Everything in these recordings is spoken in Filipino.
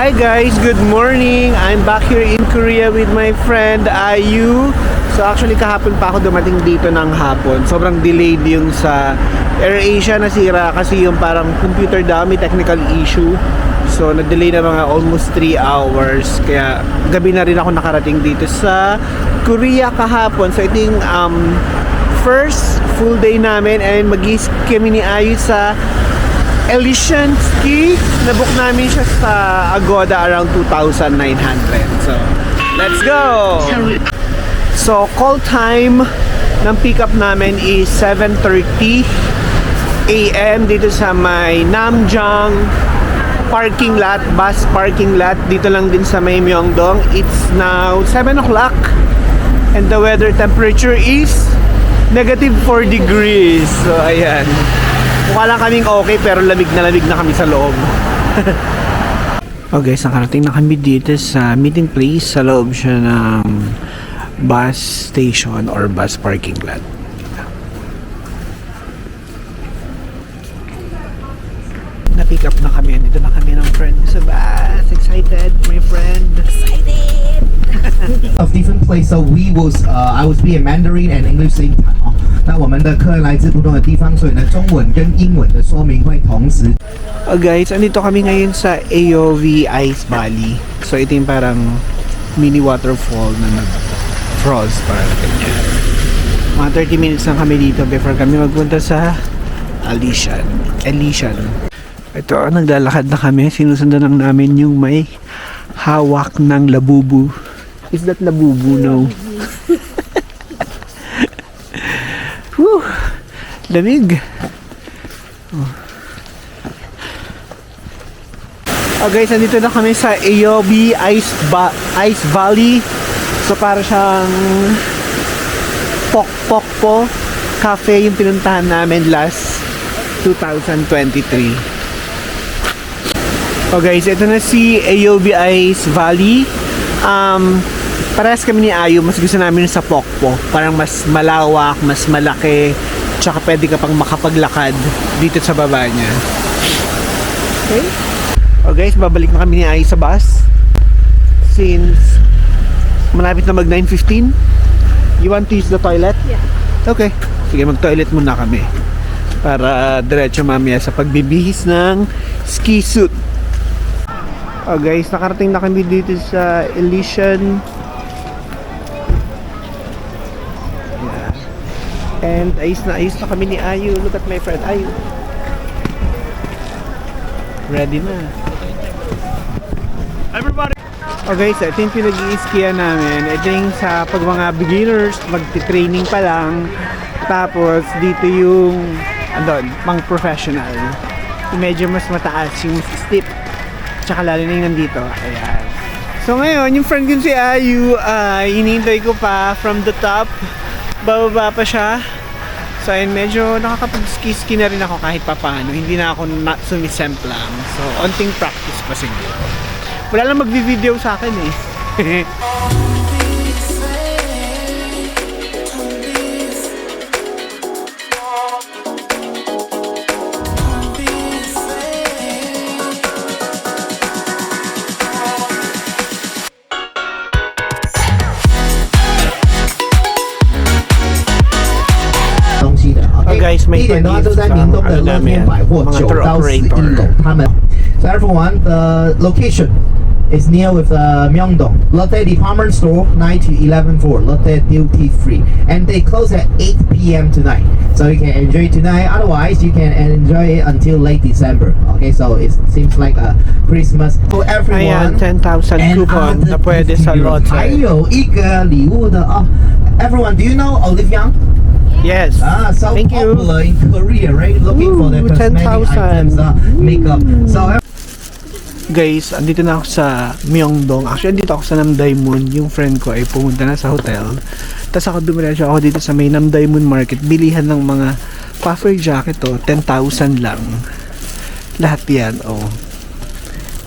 Hi guys, good morning. I'm back here in Korea with my friend Ayu. So actually kahapon pa ako dumating dito ng hapon. Sobrang delayed yung sa AirAsia, nasira kasi yung parang computer daw, may technical issue. So na-delay na mga almost 3 hours. Kaya gabi na rin ako nakarating dito sa Korea kahapon. So ito yung first full day namin and mag-ski kami ni Ayu sa Elysian Ski. Nabook namin siya sa Agoda around 2,900. So, let's go! So, call time ng pick-up namin is 7:30 AM dito sa may Namjang parking lot, bus parking lot. Dito lang din sa may Myeongdong. It's now 7 o'clock and the weather temperature is -4 degrees. So, ayan. Mukha lang kaming okay pero lamig na kami sa loob. Okay, guys, nakarating na kami dito sa meeting place. Sa loob siya ng bus station or bus parking lot. Na-pick up na kami. Dito na kami ng friend sa bus. Excited, my friend. Excited! Of different place, so I was speaking Mandarin and English same time 哦。那我们的客人来自不同的地方，所以呢，中文跟英文的说明会同时。Guys, andito kami ngayon sa AOV Ice Valley. So ito yung parang mini waterfall na nag-frost parang ganyan. Mga 30 minutes lang kami dito before kami magpunta sa Elysian. Ito, naglalakad na kami. Sinusundan lang namin yung may hawak ng labubu. Is that labubu? No. Whew, lamig. Oh guys, nandito na kami sa AOB Ice Valley. So para siyang Pokpokpo Cafe yung pinuntahan namin last 2023. Oh guys, ito na si AOB Ice Valley. Parehas kami ni Ayu, mas gusto namin sa Pokpo. Parang mas malawak, mas malaki, tsaka pwede ka pang makapaglakad dito sa baba niya. Okay? Oh guys, babalik na kami ni Ayu sa bus. Since malapit na mag 9:15. You want to use the toilet? Yeah. Okay. Sige, mag-toilet muna kami. Para diretso mamaya sa pagbibihis ng ski suit. Oh guys, nakarating na kami dito sa Elysian. Yeah. And ayos na kami ni Ayu. Look at my friend Ayu. Ready na. Everybody! Oh guys, ito yung pinag-i-skian namin. Ito yung sa pag mga beginners, magti-training pa lang. Tapos dito yung pang professional. Yung medyo mas mataas, yung steep. Tsaka lalo na yung nandito. Ayan. So ngayon, yung friend ko si Ayu, hinihintay ko pa from the top. Bababa pa siya. So ayun, medyo nakakapag-ski na rin ako kahit pa paano. Hindi na ako sumisemp lang. So, onting practice pa siguro. Wala lang magvi-video sa akin eh. Guys, may 地点的话都在明东的乐天百货9到11楼，他们。So everyone, the location is near with Myeongdong Lotte Department Store 9 to 11 for Lotte duty free, and they close at 8 p.m. tonight. So you can enjoy tonight. Otherwise, you can enjoy it until late December. Okay, so it seems like a Christmas for everyone. Ayan, 10,000 coupon na pwede sa Lotte. 还有一个礼物的哦。Everyone, do you know Olivia? Yes. So Thank you. popular in Korea, right? Looking for the cosmetic 10,000. items, makeup. So Guys, andito na ako sa Myeongdong. Actually, andito ako sa Namdaemun. Yung friend ko ay pumunta na sa hotel. Tapos ako dumiretso ako dito sa may Namdaemun Market. Bilihan ng mga puffer jacket to. 10,000 lang. Lahat yan, oh.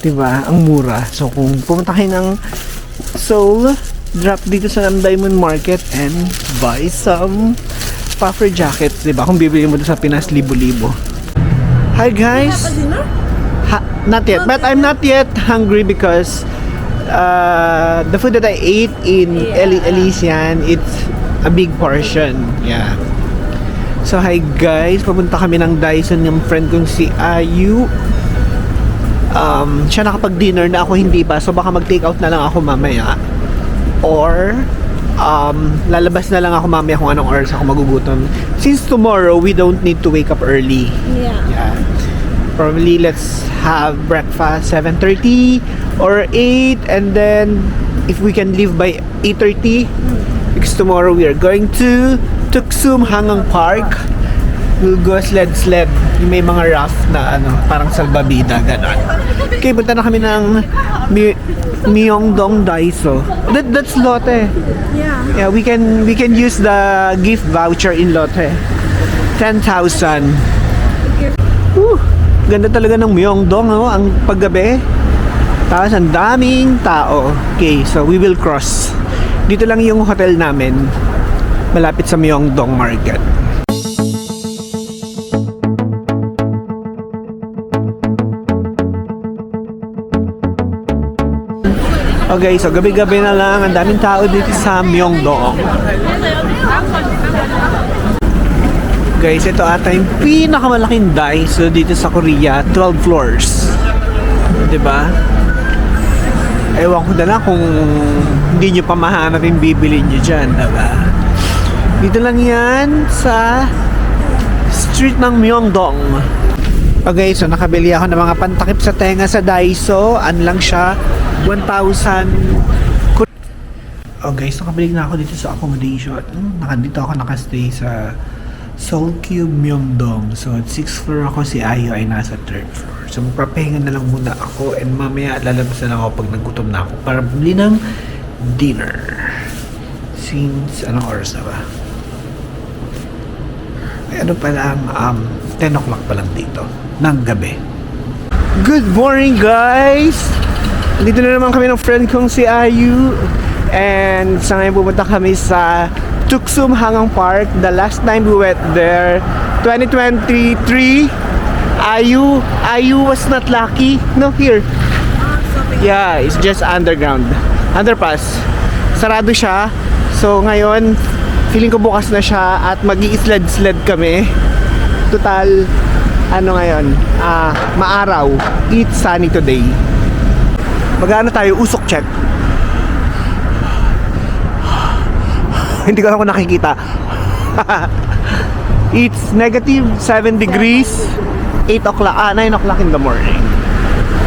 Diba? Ang mura. So, kung pumunta kayo ng Seoul, drop dito sa Namdaemun Market and buy some puffer jackets, diba? Kung bibili mo doon sa Pinas, libo-libo. Hi guys! Not yet, but I'm not yet hungry because the food that I ate in Elysian, it's a big portion. Yeah. So hi guys, papunta kami ng Dyson yung friend kong si Ayu. Siya nakapag-dinner na, ako hindi pa. So baka mag-take out na lang ako mamaya. Or lalabas na lang ako mamaya kung anong oras ako magugutom. Since tomorrow, we don't need to wake up early. Yeah. Probably let's have breakfast 7:30 or 8, and then if we can leave by 8:30, because tomorrow we are going to Tuksum Hangang Park. We'll go sled. Yung may mga raft na parang salbabida, gano'n. Okay, punta na kami ng Myeongdong Daiso. That's Lotte. Yeah, we can use the gift voucher in Lotte. 10,000. Ganda talaga ng Myeongdong, ang paggabi. Tapos ang daming tao. Okay, so we will cross. Dito lang yung hotel namin, malapit sa Myeongdong Market. Okay, so gabi-gabi na lang, ang daming tao dito sa Myeongdong. Guys, ito ata yung pinakamalaking Daiso dito sa Korea, 12 floors. 'Di ba? Ewan ko na lang kung hindi nyo pa mahanap yung bibili nyo dyan, diba? Dito lang yan sa street ng Myeongdong. Okay, so nakabili ako ng mga pantakip sa tenga sa Daiso. Ano lang siya? 1,000. Oh guys, nakabili na ako dito sa accommodation. Dito ako nakastay sa Seoul Cube Myeongdong. So, 6th floor ako, si Ayo ay nasa 3rd floor. So, magpapahinga na lang muna ako, and mamaya lalabas na lang ako pag nagutom na ako para bumili ng dinner. Since, anong oras na ba? Ay, ano pa lang, 10 o'clock pa lang dito, ng gabi. Good morning, guys! Dito na naman kami ng friend kong si Ayu. And sa ngayon pupunta kami sa Tuksum Hangang Park. The last time we went there, 2023, Ayu was not lucky. No, here. Yeah, it's just underground. Underpass. Sarado siya. So ngayon, feeling ko bukas na siya at mag-i-sled kami. Total, ngayon, maaraw. It's sunny today. Magano tayo? Usok check. Hindi ko ako nakikita. It's negative 7 degrees, 9 o'clock in the morning.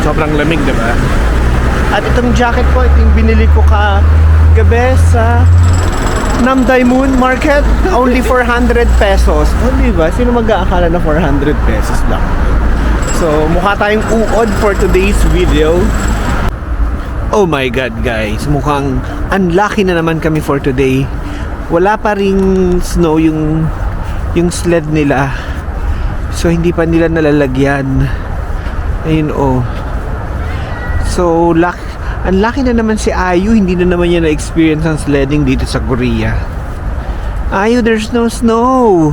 Sobrang lamig, diba? At itong jacket ko, ito yung binili ko kagabi sa Namdae Moon Market. Only 400 pesos. Oh, diba? Sino mag-aakala na 400 pesos lang? So, mukha tayong uod for today's video. Oh my God, guys. Mukhang unlucky na naman kami for today. Wala pa ring snow yung sled nila. So, hindi pa nila nalalagyan. Ayun, oh. So, unlucky na naman si Ayu. Hindi na naman niya na-experience ang sledding dito sa Korea. Ayu, there's no snow.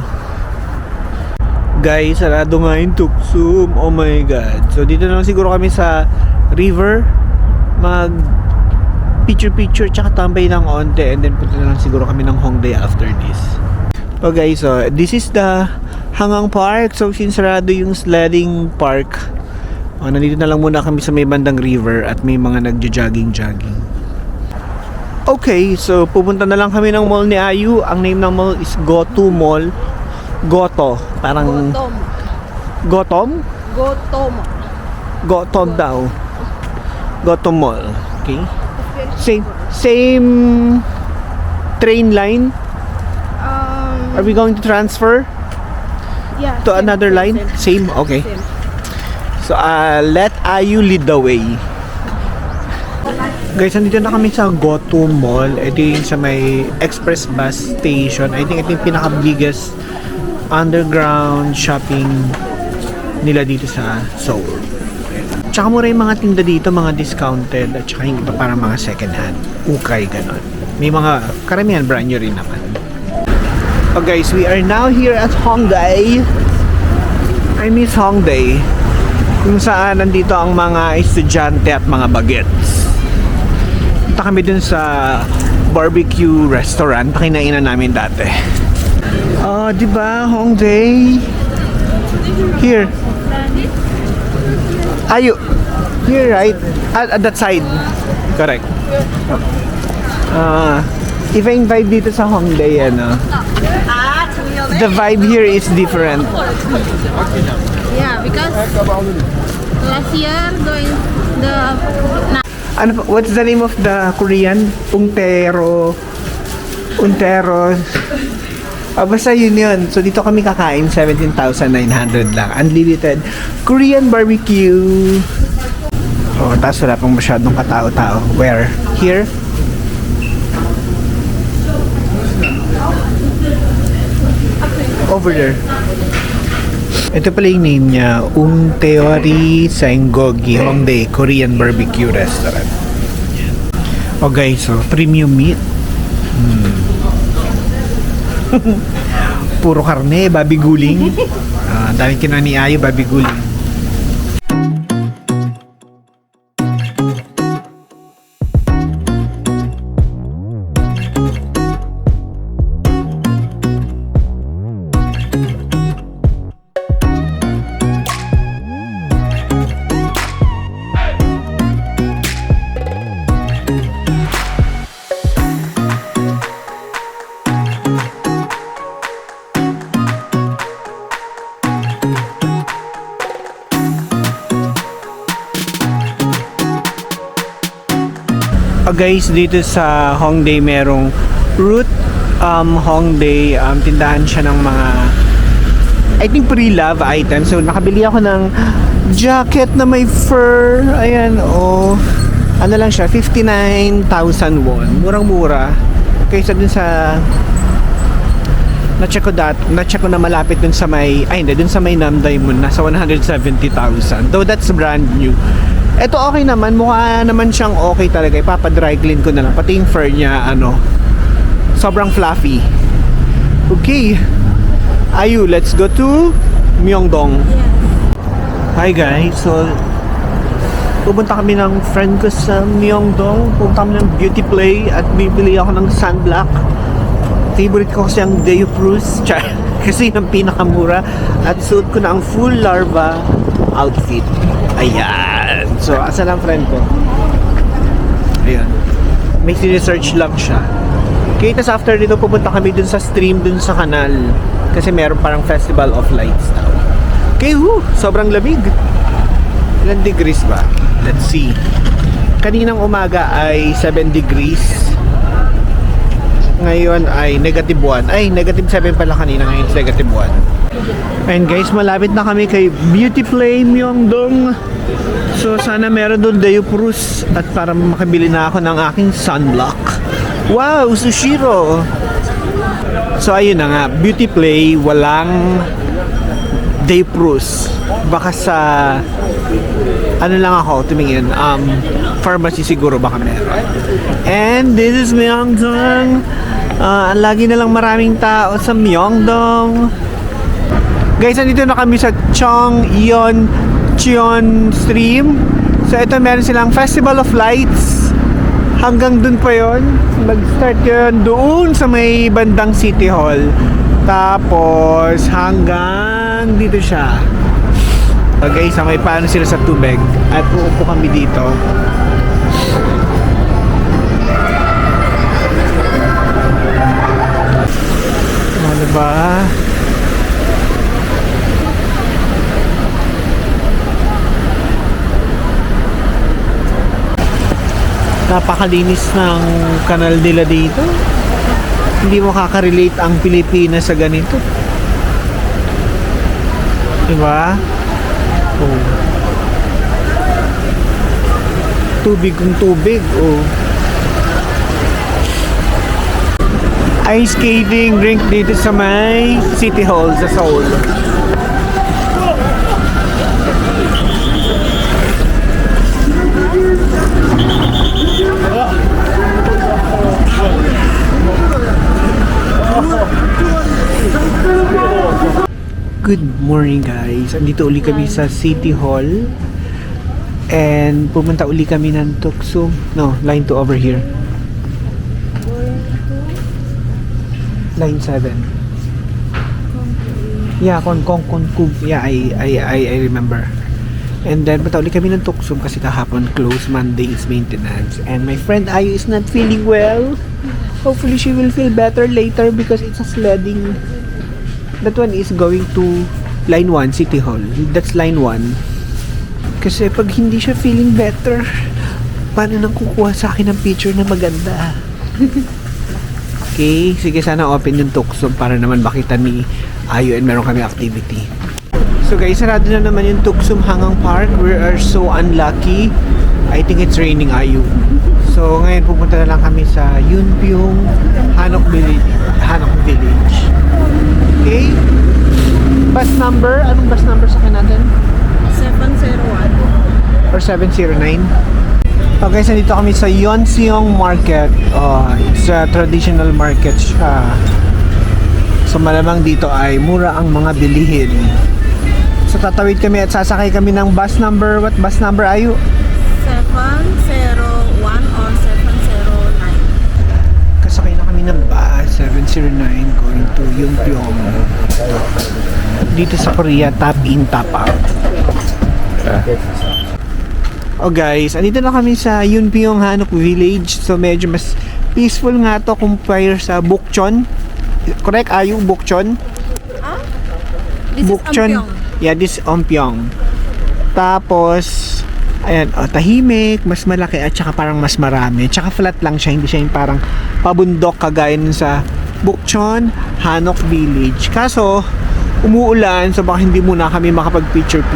Guys, sarado nga yung Tuksum. Oh my God. So, dito na lang siguro kami sa river. Mag picture tsaka tambay ng onte, and then punta na lang siguro kami ng Hongdae after this. Okay, so this is the Hangang Park. So since sarado yung sledding park, nandito na lang muna kami sa may bandang river at may mga nagja-jogging. Okay, so pupunta na lang kami ng mall ni Ayu. Ang name ng mall is Goto Mall. Goto, parang Gotom? Gotom daw. Goto Mall. Okay. Same train line. Are we going to transfer? Yeah. To another line? Same? Okay. Same. So, let Ayu lead the way. Guys, nandito na kami sa Goto Mall. Ito yung sa may express bus station. I think ito yung pinaka-biggest underground shopping nila dito sa Seoul. Tsaka mura yung mga tinda dito, mga discounted, at tsaka yung iba parang mga second hand. Ukay, ganon. May mga karamihan brand new rin naman. Oh guys, we are now here at Hongdae. I miss Hongdae. kung saan nandito ang mga estudyante at mga bagets. Punta kami dun sa barbecue restaurant na kinainan namin dati. Oh, di ba? Hongdae. Here. Ayo. Here, right? At that side. Correct. If I invite dito sa Hongdae, ano, the vibe here is different. Yeah, because last year going the Ano, what's the name of the Korean? Untero. Basta yun. So dito kami kakain, 17,900 lang. Unlimited Korean barbecue. Oh, tapos wala pang masyadong katao-tao. Where? Here? Over there. Ito pala yung name niya, Teori Sengogi Hongdae Korean Barbecue Restaurant. Okay, so premium meat. Puro karne, babi guling. Dahil kinuha ni Ayo, babi guling. Guys, dito sa Hongdae merong root Hongdae, tindahan siya ng mga I think pre-love items. So nakabili ako ng jacket na may fur. Ayan, oh. Ano lang siya, 59,000 won. Murang-mura. Kaysa dun sa na-check ko na malapit dun sa may dun sa may Namdae Moon, nasa 170,000. Though that's brand new. Ito okay naman, mukha naman siyang okay talaga. Ipapa-dry clean ko na lang. Pati yung fur niya, sobrang fluffy. Okay. Ayu, let's go to Myeongdong. Hi guys, so pupunta kami ng friend ko sa Myeongdong. Pupunta kami ng beauty play at bibili ako ng sunblock. Favorite ko kasi ang Deoprus. Kasi yung pinakamura. At suot ko na ang full larva outfit. Ayan. So, asa lang friend ko? Ayan. May sinesearch lang siya. Okay, tas after dito pupunta kami dun sa stream dun sa kanal. Kasi meron parang festival of lights daw. Okay, sobrang lamig. Ilan degrees ba? Let's see. Kaninang umaga ay 7 degrees. Ngayon ay negative 1. Ay, negative 7 pala kanina. Ngayon is negative 1. And guys, malapit na kami kay Beauty Play Myeongdong. So sana meron doon Deoprus at para makabili na ako ng aking sunblock. Wow, Sushiro. So ayun na nga, Beauty Play walang Deoprus. Baka sa ano lang ako tumingin, pharmacy siguro baka meron. And this is Myeongdong. Lagi na lang maraming tao sa Myeongdong. Guys, nandito na kami sa Chongyoncheon Stream. So ito meron silang Festival of Lights. Hanggang dun pa yon. Mag-start yun doon sa may bandang City Hall. Tapos hanggang dito siya. Okay, sa may paano sila sa tubig. At uupo kami dito. Ano ba? Napakalinis ng kanal nila dito. Hindi mo kakarelate ang Pilipinas sa ganito. Diba? Oh. Tubig kung tubig. Oh. Ice skating rink dito sa may City Hall sa Seoul. Good morning guys. Andito uli kami sa City Hall. And pumunta uli kami ng Tuksum. No, line 2 over here. Line 7. Yeah, Kung. Yeah, I remember. And then punta uli kami ng Tuksum kasi kahapon close, Monday is maintenance. And my friend Ayu is not feeling well. Hopefully she will feel better later because it's a sledding. That one is going to line 1, City Hall. That's line 1. Kasi pag hindi siya feeling better, paano nang kukuha sa akin ng picture na maganda? Okay, sige, sana open yung Tuksum para naman makita ni Ayu and meron kami activity. So guys, sarado na naman yung Tuksum Hangang Park. We are so unlucky. I think it's raining, Ayu. So ngayon pupunta na lang kami sa Yunpyong Hanok Village. Okay? Bus number? Anong bus number sa akin natin? 701. Or 709? Okay, so dito kami sa Yeonseong Market. It's a traditional market siya. So malamang dito ay mura ang mga bilihin. So tatawid kami at sasakay kami ng bus number. What bus number, Ayu? 701 or 709. Kasakay na kami ng bus 709 going to Yunpyong. Dito sa Korea, tap in, tap out. Oh guys, andito na kami sa Yunpyong Hanok Village. So medyo mas peaceful nga to compare sa Bukchon. Correct, Ayu? Bukchon? This Bukchon. is Ampyong. Yeah, this is Ampyong. Tapos ayan, tahimik, mas malaki at saka parang mas marami. Tsaka flat lang siya, hindi siya yung parang pabundok kagaya nun sa Bukchon Hanok Village. Kaso umuulan, so baka hindi muna kami makapag-picture.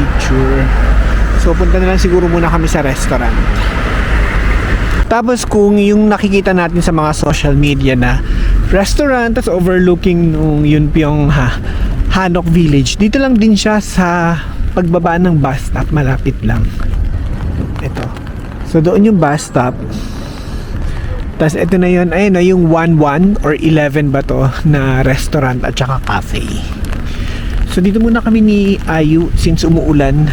So punta na lang siguro muna kami sa restaurant. Tapos kung yung nakikita natin sa mga social media na restaurant tas overlooking nung Yunpyong Hanok Village, dito lang din siya sa pagbaba ng bus stop, malapit lang. Ito. So doon yung bus stop. Tapos ito na yun, ayun na yung 11 or 11 ba to na restaurant at saka cafe. So dito muna kami ni Ayu since umuulan.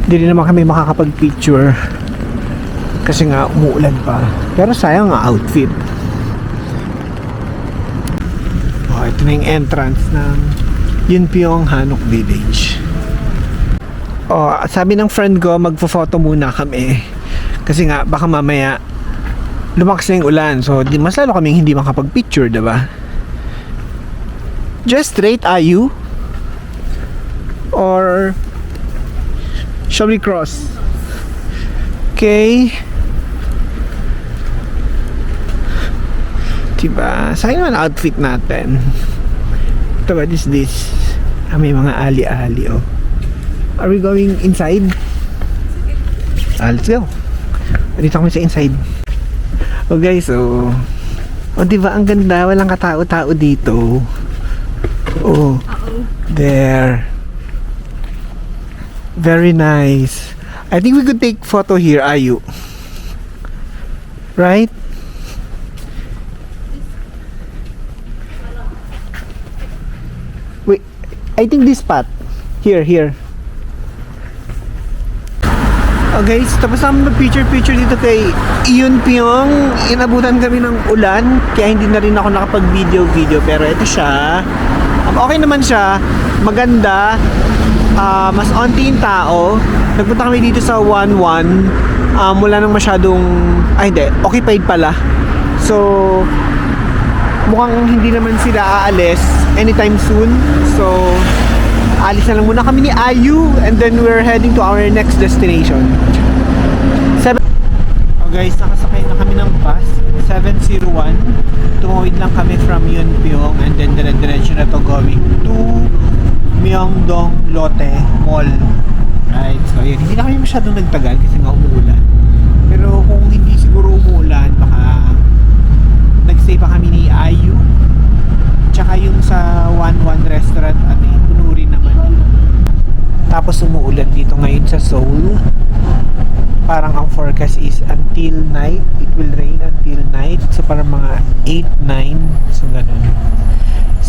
Hindi rin naman kami makakapag-picture kasi nga umuulan pa. Pero sayang nga outfit. Oh, ito na yung entrance ng Yunpyong Hanok Village. Oh, sabi ng friend ko, magpo-photo muna kami. Kasi nga, baka mamaya lumakas na yung ulan. So, mas lalo kaming hindi makapag-picture, diba? Just straight, Ayu? Or shall we cross? Okay. Diba? Sayang naman outfit natin. Ito, what is this? May mga ali-ali, oh. Are we going inside? Let's go. Dito kami sa inside. Okay, so diba ang ganda, walang katao-tao dito. Oh, there. Very nice. I think we could take photo here, Ayu. Right? Wait, I think this spot. Here. Okay, so tapos namin mag-picture dito kay Yunpyong. Inabutan kami ng ulan, kaya hindi na rin ako nakapag-video. Pero ito siya. Okay naman siya. Maganda. Mas onti yung tao. Nagpunta kami dito sa 11. Wala nang masyadong... hindi. Occupied pala. So, mukhang hindi naman sila aalis anytime soon. So, alis na lang muna kami ni Ayu and then we're heading to our next destination. Guys, nakasakay na kami ng bus 701. Tumawid lang kami from Yunpyong and then dire-diretso na to going to Myeongdong Lotte Mall. Right, so yun, hindi na kami masyadong nagtagal kasi nga umuulan. Pero kung hindi siguro umuulan, baka nagstay pa kami ni Ayu. Tsaka yung sa 11 restaurant, puno rin naman. Tapos umuulan dito ngayon sa Seoul. Parang ang forecast is until night. It will rain until night. So parang mga 8, 9. So ganun.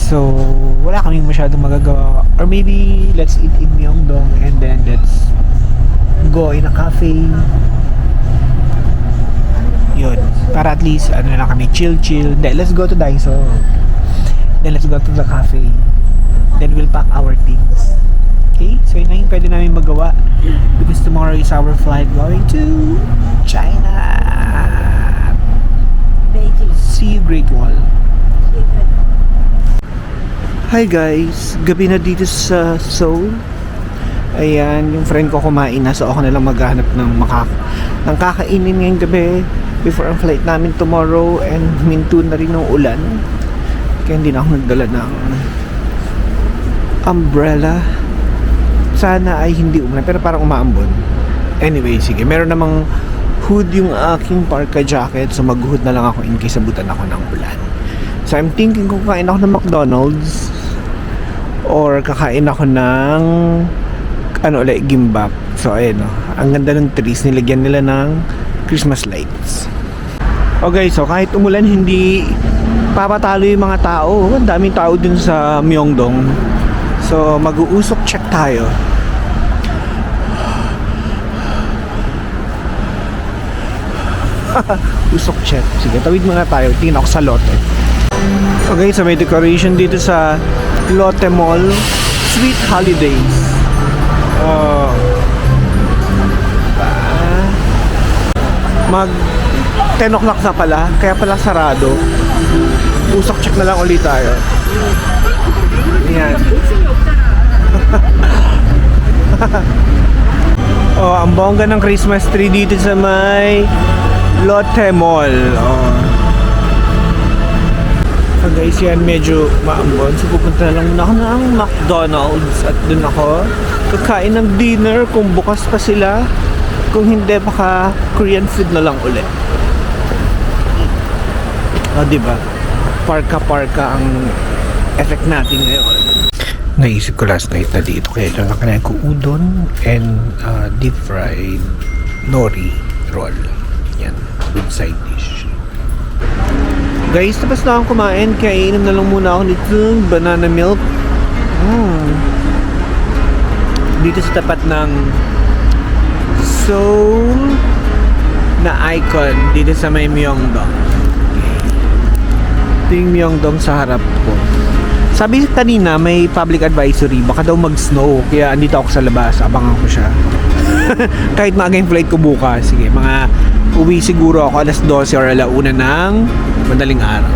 So, wala kaming masyadong magagawa. Or maybe, let's eat in Myeongdong and then let's go in a cafe. Yun. Para at least, ano na lang kami, chill. Then, let's go to Daiso. Then, let's go to the cafe. Then, we'll pack our things. Okay? So, yun na yung pwede namin magawa. Because tomorrow is our flight going to China. Beijing. See you, Great Wall. Hi guys, gabi na dito sa Seoul. Ayan, yung friend ko kumain na, so ako na lang maghahanap ng kakainin ngayong gabi before ang flight namin tomorrow, and minto na rin ng ulan. Kaya hindi na ako nagdala ng umbrella. Sana ay hindi umulan, pero parang umaambon. Anyway, sige, meron namang hood yung aking parka jacket, so mag-hood na lang ako in case abutan ako ng ulan. So I'm thinking kung kain ako ng McDonald's or kakain ako ng gimbap. So ayun, ang ganda ng trees, nilagyan nila ng Christmas lights. Okay, so kahit umulan, hindi papatalo yung mga tao. Ang daming tao dun sa Myeongdong. So mag-uusok check tayo. Usok check. Sige, tawid muna tayo. Tingin ako sa Lotte. Okay, so may decoration dito sa Lotte Mall. Sweet Holidays. Mag 10 o'clock na pala, kaya pala sarado. Usok check na lang ulit tayo. Ayan. Ang bongga ng Christmas tree dito sa may Lotte Mall. So guys, yan medyo maambon. So pupunta na lang muna ako ng McDonald's at dun ako kakain ng dinner kung bukas pa sila. Kung hindi, baka Korean food na lang ulit. Diba? Parka ang effect natin ngayon. Naisip ko last night na dito, kaya ito nakanayan ko udon and deep fried nori roll. Yan, with side dish. Guys, tapos na akong kumain, kaya inom na lang muna ako nitong banana milk. Dito sa tapat ng Seoul na icon dito sa may Myeongdong. Ito yung Myeongdong sa harap ko. Sabi kanina may public advisory, baka daw mag-snow, kaya andito ako sa labas, abangan ko siya. Kahit maaga yung flight ko bukas, sige, mga uwi siguro ako alas 12 or 1 ng madaling araw.